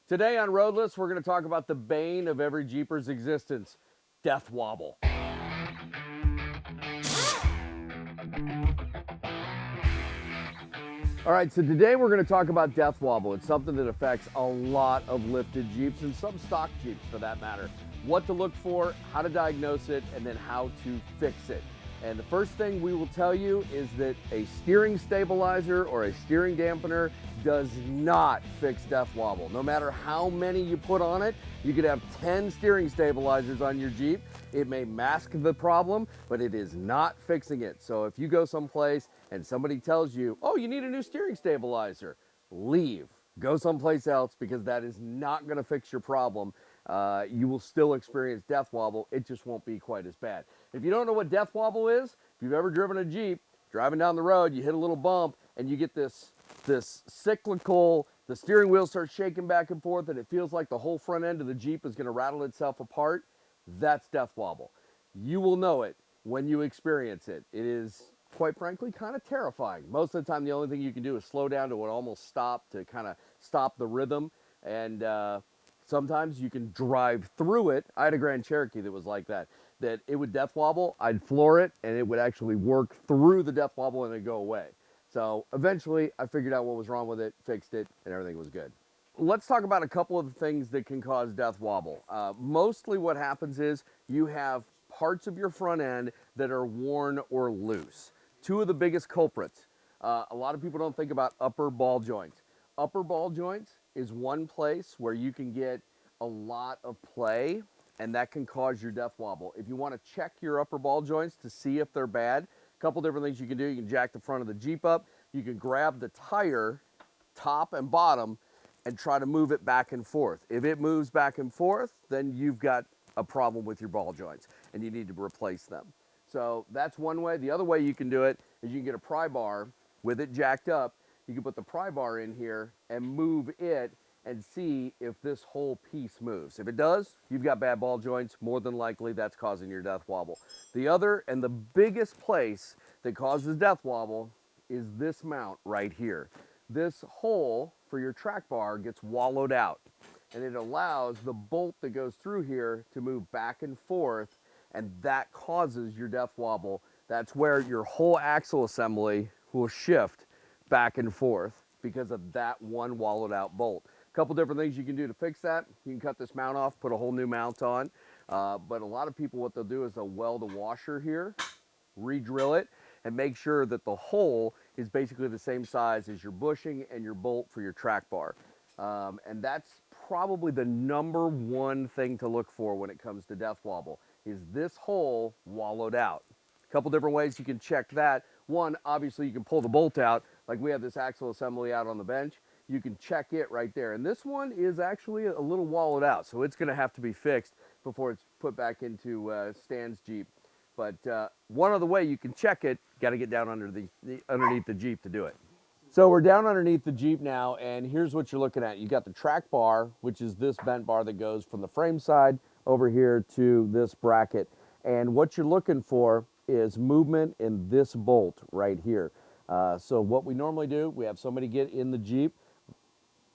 Today on Roadless, we're going to talk about the bane of every Jeeper's existence, death wobble. All right, so today we're going to talk about death wobble. It's something that affects a lot of lifted Jeeps and some stock Jeeps for that matter. What to look for, how to diagnose it, and then how to fix it. And the first thing we will tell you is that a steering stabilizer or a steering dampener does not fix death wobble. No matter how many you put on it, you could have 10 steering stabilizers on your Jeep. It may mask the problem, but it is not fixing it. So if you go someplace and somebody tells you, oh, you need a new steering stabilizer, leave. Go someplace else because that is not going to fix your problem. You will still experience death wobble. It just won't be quite as bad. If you don't know what death wobble is, if you've ever driven a Jeep, driving down the road, you hit a little bump and you get this cyclical, the steering wheel starts shaking back and forth and it feels like the whole front end of the Jeep is going to rattle itself apart. That's death wobble. You will know it when you experience it. It is, quite frankly, kind of terrifying. Most of the time, the only thing you can do is slow down to an almost stop to kind of stop the rhythm. And sometimes you can drive through it. I had a Grand Cherokee that was like that it would death wobble, I'd floor it, and it would actually work through the death wobble and it'd go away. So eventually, I figured out what was wrong with it, fixed it, and everything was good. Let's talk about a couple of the things that can cause death wobble. Mostly what happens is you have parts of your front end that are worn or loose. Two of the biggest culprits. A lot of people don't think about upper ball joints. Upper ball joints is one place where you can get a lot of play and that can cause your death wobble. If you want to check your upper ball joints to see if they're bad, a couple different things you can do. You can jack the front of the Jeep up. You can grab the tire, top and bottom, and try to move it back and forth. If it moves back and forth, then you've got a problem with your ball joints and you need to replace them. So that's one way. The other way you can do it is you can get a pry bar with it jacked up. You can put the pry bar in here and move it and see if this whole piece moves. If it does, you've got bad ball joints. More than likely, that's causing your death wobble. The other and the biggest place that causes death wobble is this mount right here. This hole for your track bar gets wallowed out, and it allows the bolt that goes through here to move back and forth, and that causes your death wobble. That's where your whole axle assembly will shift back and forth because of that one wallowed out bolt. A couple different things you can do to fix that. You can cut this mount off, put a whole new mount on, but a lot of people, what they'll do is they'll weld a washer here, re-drill it, and make sure that the hole is basically the same size as your bushing and your bolt for your track bar. And that's probably the number one thing to look for when it comes to death wobble, is this hole wallowed out. A couple different ways you can check that. One, obviously you can pull the bolt out, like we have this axle assembly out on the bench. You can check it right there. And this one is actually a little wallowed out, so it's gonna have to be fixed before it's put back into Stan's Jeep. But one other way you can check it, got to get down underneath the Jeep to do it. So we're down underneath the Jeep now, and here's what you're looking at. You got the track bar, which is this bent bar that goes from the frame side over here to this bracket. And what you're looking for is movement in this bolt right here. So what we normally do, we have somebody get in the Jeep,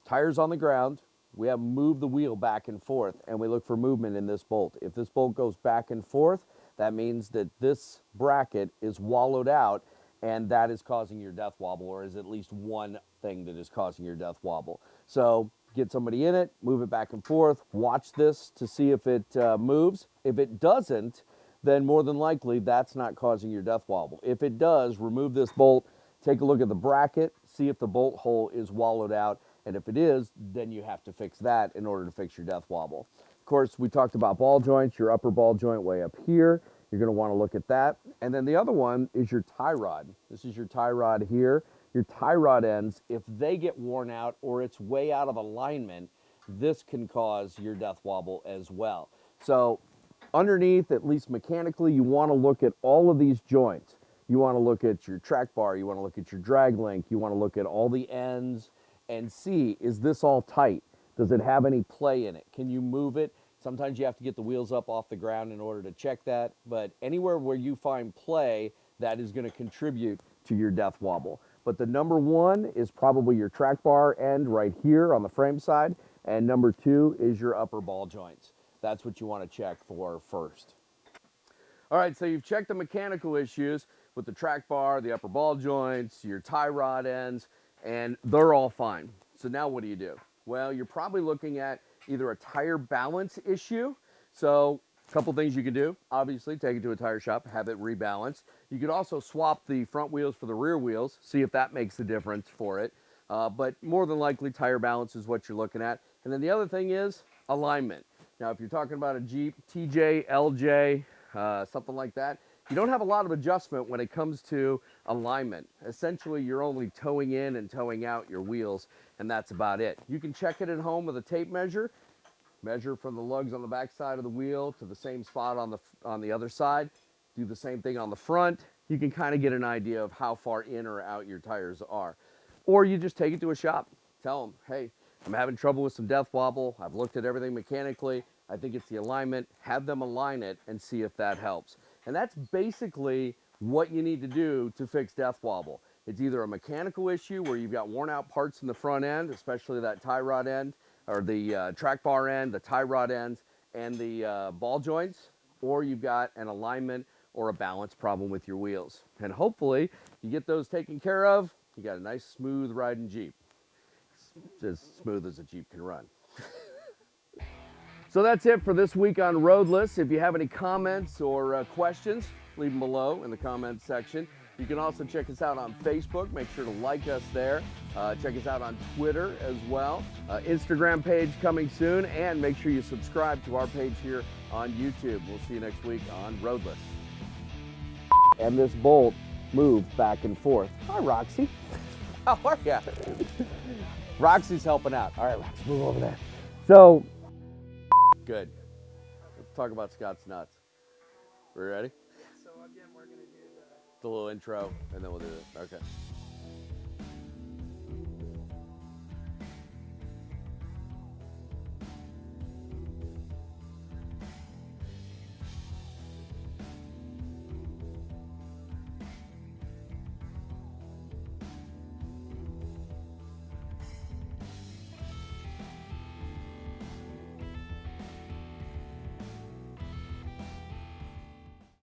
tires on the ground, we have move the wheel back and forth, and we look for movement in this bolt. If this bolt goes back and forth, that means that this bracket is wallowed out, and that is causing your death wobble, or is at least one thing that is causing your death wobble. So get somebody in it, move it back and forth, watch this to see if it moves. If it doesn't, then more than likely that's not causing your death wobble. If it does, remove this bolt, take a look at the bracket, see if the bolt hole is wallowed out, and if it is, then you have to fix that in order to fix your death wobble. Of course, we talked about ball joints, your upper ball joint way up here. You're going to want to look at that. And then the other one is your tie rod. This is your tie rod here. Your tie rod ends, if they get worn out or it's way out of alignment, this can cause your death wobble as well. So underneath, at least mechanically, you want to look at all of these joints. You want to look at your track bar, you want to look at your drag link, you want to look at all the ends and see, is this all tight? Does it have any play in it? Can you move it? Sometimes you have to get the wheels up off the ground in order to check that, but anywhere where you find play, that is going to contribute to your death wobble. But the number one is probably your track bar end right here on the frame side. And number 2 is your upper ball joints. That's what you want to check for first. All right, so you've checked the mechanical issues with the track bar, the upper ball joints, your tie rod ends, and they're all fine. So now what do? Well, you're probably looking at either a tire balance issue. So a couple things you can do. Obviously, take it to a tire shop, have it rebalanced. You could also swap the front wheels for the rear wheels, see if that makes a difference for it. But more than likely, tire balance is what you're looking at. And then the other thing is alignment. Now, if you're talking about a Jeep, TJ, LJ, something like that, you don't have a lot of adjustment when it comes to alignment. Essentially, you're only towing in and towing out your wheels, and that's about it. You can check it at home with a tape measure. Measure from the lugs on the back side of the wheel to the same spot on the other side. Do the same thing on the front. You can kind of get an idea of how far in or out your tires are. Or you just take it to a shop. Tell them, hey, I'm having trouble with some death wobble. I've looked at everything mechanically. I think it's the alignment. Have them align it and see if that helps. And that's basically what you need to do to fix death wobble. It's either a mechanical issue where you've got worn out parts in the front end, especially that tie rod end, or the track bar end, the tie rod ends, and the ball joints, or you've got an alignment or a balance problem with your wheels. And hopefully you get those taken care of, you got a nice smooth riding Jeep. It's as smooth as a Jeep can run. So that's it for this week on Roadless. If you have any comments or questions, leave them below in the comments section. You can also check us out on Facebook. Make sure to like us there. Check us out on Twitter as well. Instagram page coming soon. And make sure you subscribe to our page here on YouTube. We'll see you next week on Roadless. And this bolt moved back and forth. Hi, Roxy. How are you? Roxy's helping out. All right, Roxy, move over there. So, good. Let's talk about Scott's nuts. We ready? So again, we're going to do The little intro, and then we'll do it. Okay.